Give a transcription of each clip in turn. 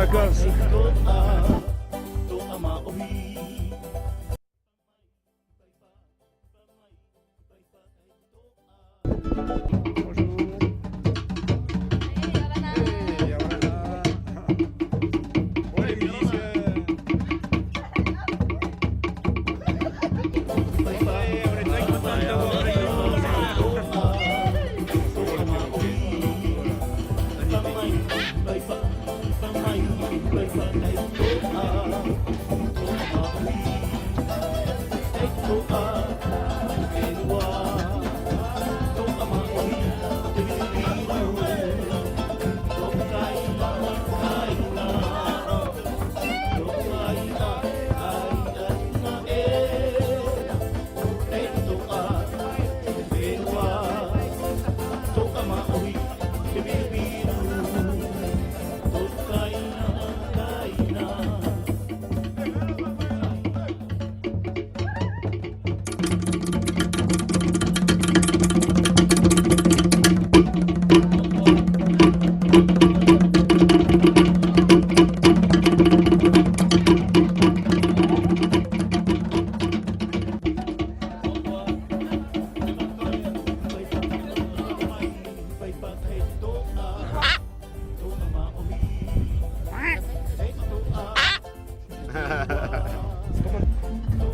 vacances.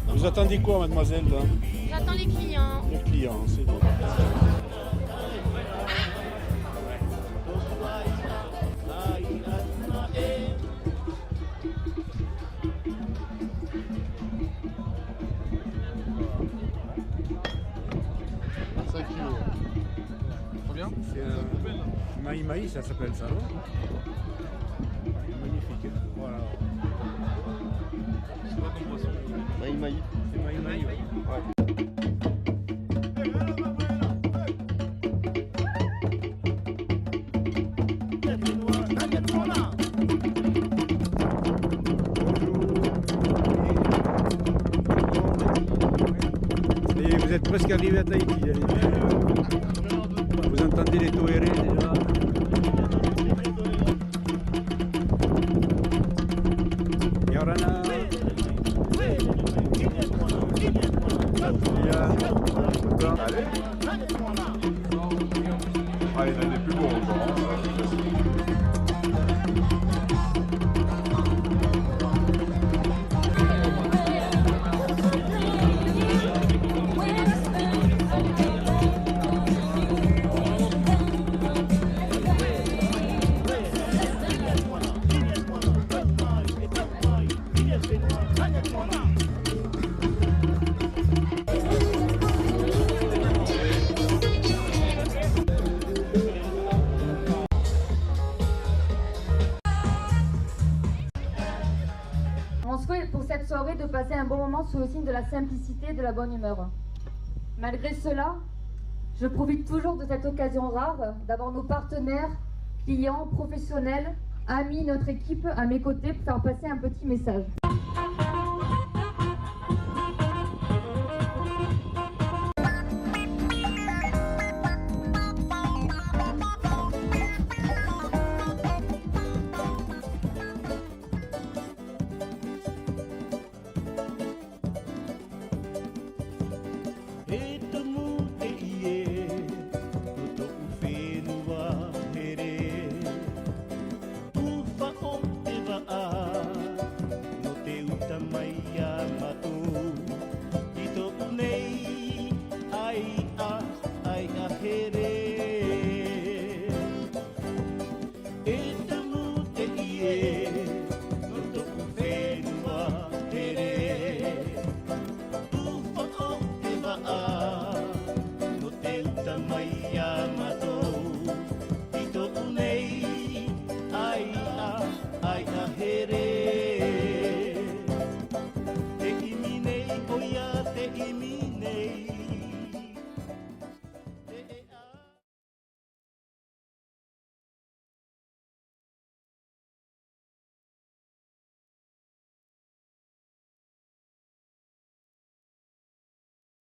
Vous attendez quoi, mademoiselle là? J'attends les clients. Les clients, c'est bon. Combien? C'est un maï-maï, ça s'appelle ça, non? Magnifique. Voilà. C'est quoi comme poisson? Maï-maï. C'est maï-maï. Ouais. Et vous êtes presque arrivé à Tahiti. Allez. Vous entendez les toérés déjà. Yorana. Allez. Ah, il y en a des plus beaux encore. Mon souhait pour cette soirée de passer un bon moment sous le signe de la simplicité et de la bonne humeur. Malgré cela, je profite toujours de cette occasion rare d'avoir nos partenaires, clients, professionnels, amis, notre équipe à mes côtés pour faire passer un petit message. Ay, ay, ay,